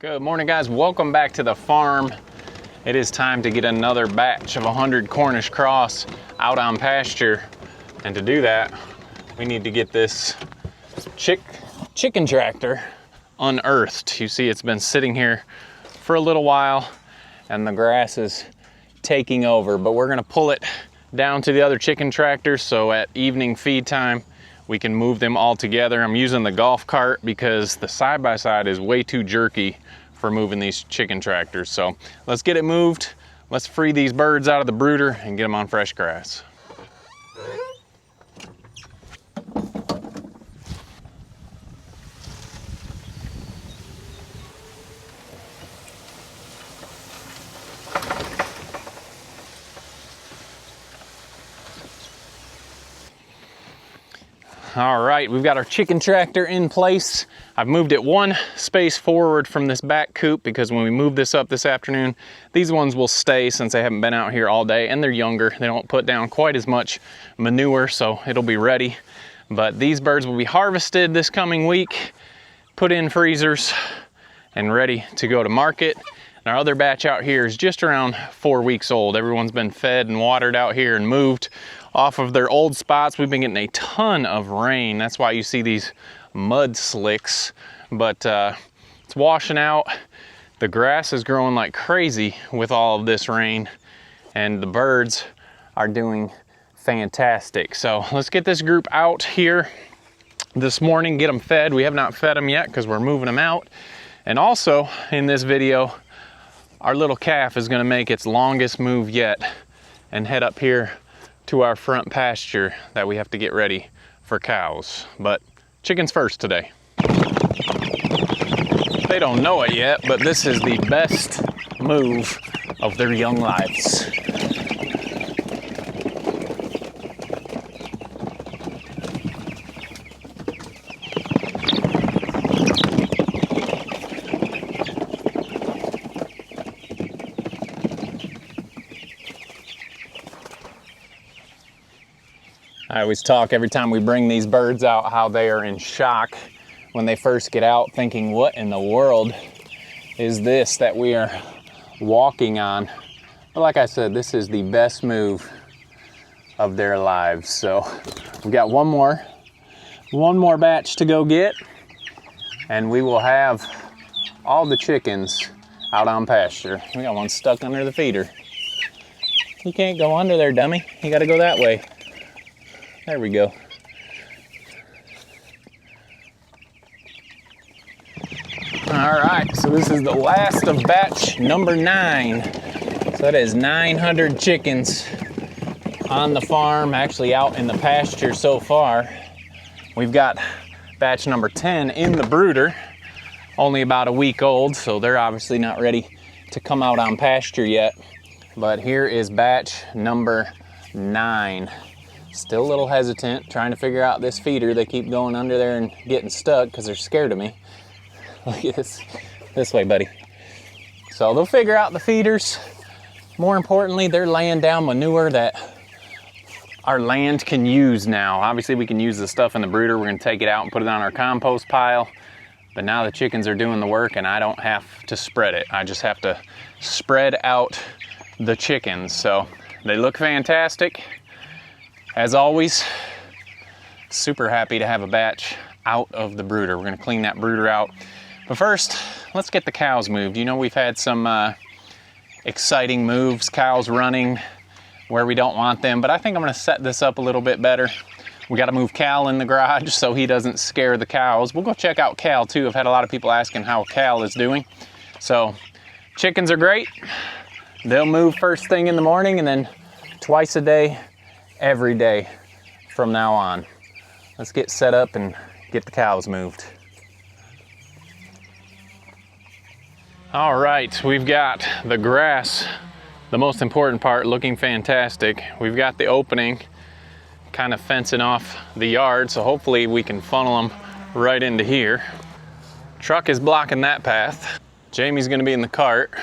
Good morning, guys. Welcome back to the farm. It is time to get another batch of 100 Cornish cross out on pasture. And to do that, we need to get this chicken tractor unearthed. You see, it's been sitting here for a little while and the grass is taking over, but we're gonna pull it down to the other chicken tractors so at evening feed time, we can move them all together. I'm using the golf cart because the side-by-side is way too jerky for moving these chicken tractors. So let's get it moved. Let's free these birds out of the brooder and get them on fresh grass. All right, we've got our chicken tractor in place. I've moved it one space forward from this back coop because when we move this up this afternoon, these ones will stay since they haven't been out here all day and they're younger. They don't put down quite as much manure, so it'll be ready. But these birds will be harvested this coming week, put in freezers, and ready to go to market. And our other batch out here is just around 4 weeks old. Everyone's been fed and watered out here and moved off of their old spots. We've been getting a ton of rain. That's why you see these mud slicks, but it's washing out. The grass is growing like crazy with all of this rain and the birds are doing fantastic. So let's get this group out here this morning, get them fed. We have not fed them yet because we're moving them out. And also in this video, our little calf is gonna make its longest move yet and head up here to our front pasture that we have to get ready for cows. But chickens first today. They don't know it yet, but this is the best move of their young lives. I always talk every time we bring these birds out how they are in shock when they first get out, thinking, what in the world is this that we are walking on? But like I said, this is the best move of their lives. So we've got one more batch to go get, and we will have all the chickens out on pasture. We got one stuck under the feeder. You can't go under there, dummy. You gotta go that way. There we go. All right, so this is the last of batch number 9. So that is 900 chickens on the farm, actually out in the pasture so far. We've got batch number 10 in the brooder, only about a week old, so they're obviously not ready to come out on pasture yet. But here is batch number 9. Still a little hesitant, trying to figure out this feeder. They keep going under there and getting stuck because they're scared of me. Look at this way, buddy. So they'll figure out the feeders. More importantly, they're laying down manure that our land can use now. Obviously, we can use the stuff in the brooder. We're gonna take it out and put it on our compost pile. But now the chickens are doing the work and I don't have to spread it. I just have to spread out the chickens. So they look fantastic. As always, super happy to have a batch out of the brooder. We're gonna clean that brooder out. But first, let's get the cows moved. You know, we've had some exciting moves, cows running where we don't want them, but I think I'm gonna set this up a little bit better. We gotta move Cal in the garage so he doesn't scare the cows. We'll go check out Cal too. I've had a lot of people asking how Cal is doing. So chickens are great. They'll move first thing in the morning and then twice a day, every day from now on. Let's get set up and get the cows moved. All right, we've got the grass, the most important part, looking fantastic. We've got the opening kind of fencing off the yard, so hopefully we can funnel them right into here. Truck is blocking that path. Jamie's gonna be in the cart.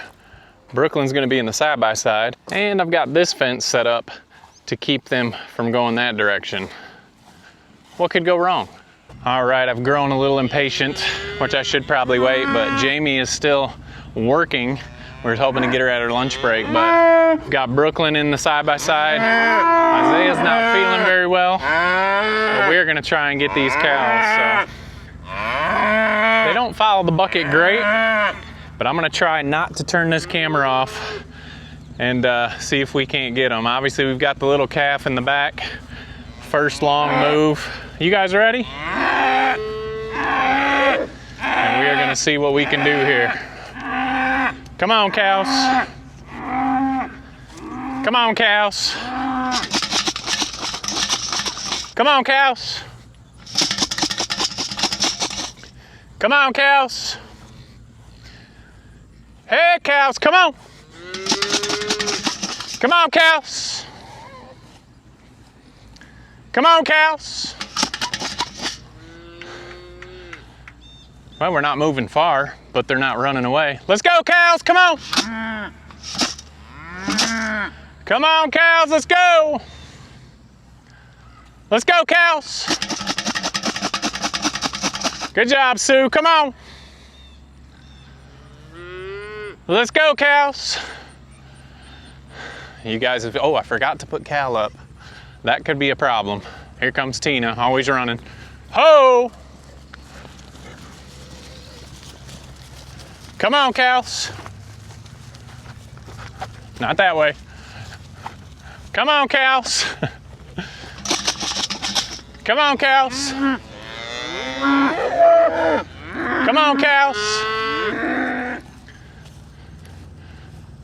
Brooklyn's gonna be in the side-by-side. And I've got this fence set up to keep them from going that direction. What could go wrong? All right, I've grown a little impatient, which I should probably wait, but Jamie is still working. We were hoping to get her at her lunch break, but we've got Brooklyn in the side-by-side. Isaiah's not feeling very well, but we're gonna try and get these cows. So they don't follow the bucket great, but I'm gonna try not to turn this camera off and see if we can't get them. Obviously, we've got the little calf in the back. First long move. You guys ready? And we are gonna see what we can do here. Come on, cows. Come on, cows. Come on, cows. Come on, cows. Hey, cows, come on. Come on, cows. Come on, cows. Well, we're not moving far, but they're not running away. Let's go, cows, come on. Come on, cows, let's go. Let's go, cows. Good job, Sue, come on. Let's go, cows. You guys have, oh, I forgot to put Cal up. That could be a problem. Here comes Tina, always running. Ho! Come on, cows. Not that way. Come on, cows. Come on, cows. Come on, cows.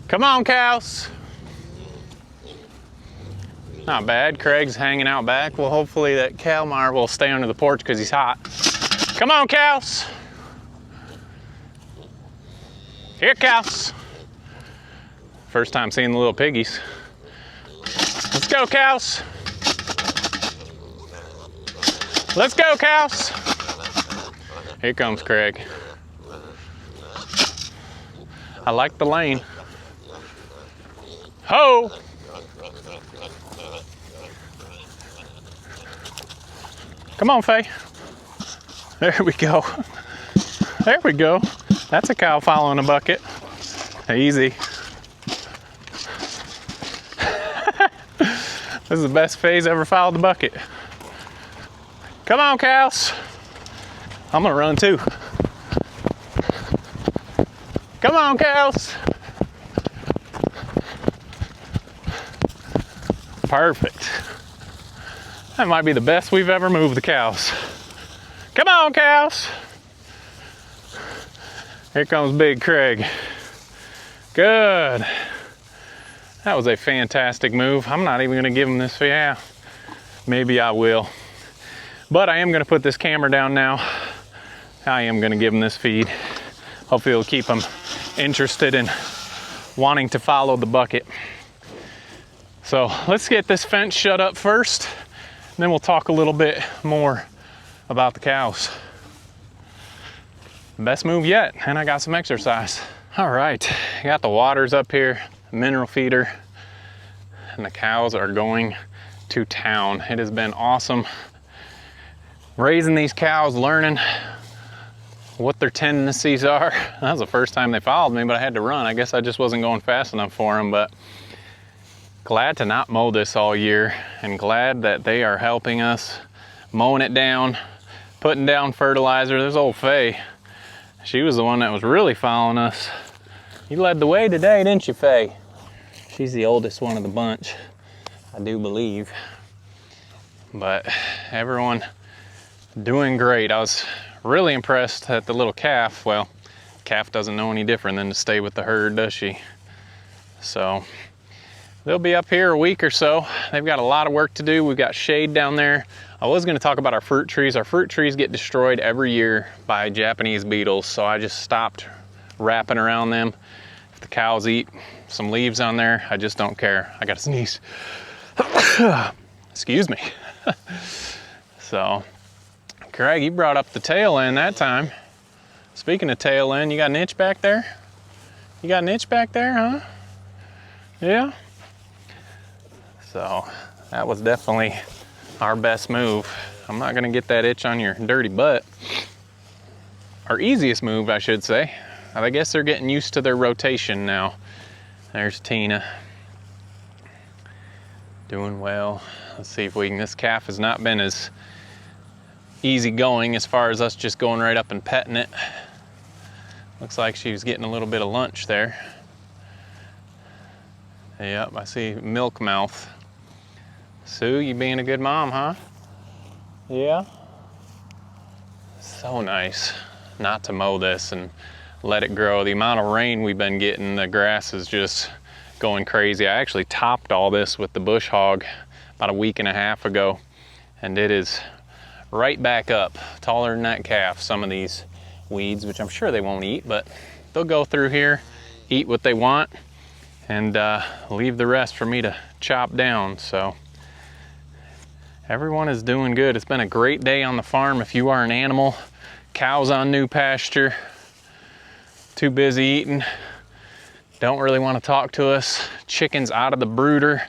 Come on, cows. Not bad. Craig's hanging out back. Well, hopefully that Kalmar will stay under the porch because he's hot. Come on, cows. Here, cows. First time seeing the little piggies. Let's go, cows. Let's go, cows. Here comes Craig. I like the lane. Ho! Come on, Faye. There we go. There we go. That's a cow following a bucket. Easy. This is the best Faye's ever followed the bucket. Come on, cows. I'm gonna run too. Come on, cows. Perfect. That might be the best we've ever moved the cows. Come on, cows. Here comes Big Craig. Good. That was a fantastic move. I'm not even gonna give him this, yeah. Maybe I will. But I am gonna put this camera down now. I am gonna give him this feed. Hopefully it'll keep him interested in wanting to follow the bucket. So let's get this fence shut up first, and then we'll talk a little bit more about the cows. Best move yet, and I got some exercise. All right, I got the waters up here, mineral feeder, and the cows are going to town. It has been awesome raising these cows, learning what their tendencies are. That was the first time they followed me, but I had to run. I guess I just wasn't going fast enough for them, but glad to not mow this all year, and glad that they are helping us, mowing it down, putting down fertilizer. There's old Faye. She was the one that was really following us. You led the way today, didn't you, Faye? She's the oldest one of the bunch, I do believe. But everyone doing great. I was really impressed at the little calf. Well, calf doesn't know any different than to stay with the herd, does she? So they'll be up here a week or so. They've got a lot of work to do. We've got shade down there. I was gonna talk about our fruit trees. Our fruit trees get destroyed every year by Japanese beetles, so I just stopped wrapping around them. If the cows eat some leaves on there, I just don't care. I gotta sneeze. Excuse me. So, Craig, you brought up the tail end that time. Speaking of tail end, you got an itch back there? You got an itch back there, huh? Yeah? So, that was definitely our best move. I'm not gonna get that itch on your dirty butt. Our easiest move, I should say. I guess they're getting used to their rotation now. There's Tina. Doing well. Let's see if we can, this calf has not been as easy going as far as us just going right up and petting it. Looks like she was getting a little bit of lunch there. Yep, I see milk mouth. Sue, you being a good mom, huh? Yeah? So nice not to mow this and let it grow. The amount of rain we've been getting, the grass is just going crazy. I actually topped all this with the bush hog about a week and a half ago, and it is right back up, taller than that calf. Some of these weeds, which I'm sure they won't eat, but they'll go through here, eat what they want, and leave the rest for me to chop down. So everyone is doing good. It's been a great day on the farm. If you are an animal, cows on new pasture, too busy eating, don't really want to talk to us. Chickens out of the brooder.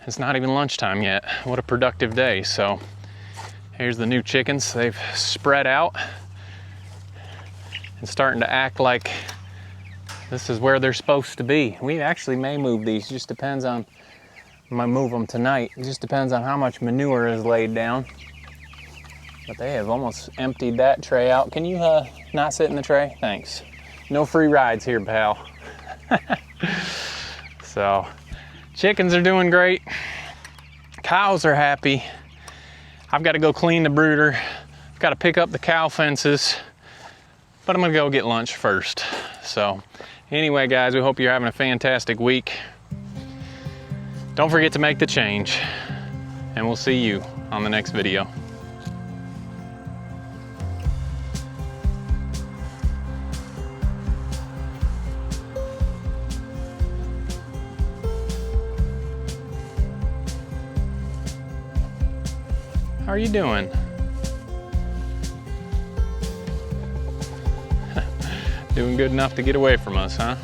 It's not even lunchtime yet. What a productive day. So here's the new chickens. They've spread out and starting to act like this is where they're supposed to be. We actually may move these, just depends on, I might move them tonight. It just depends on how much manure is laid down. But they have almost emptied that tray out. Can you not sit in the tray? Thanks. No free rides here, pal. So, chickens are doing great. Cows are happy. I've got to go clean the brooder. I've got to pick up the cow fences, but I'm gonna go get lunch first. So, anyway, guys, we hope you're having a fantastic week. Don't forget to make the change, and we'll see you on the next video. How are you doing? Doing good enough to get away from us, huh?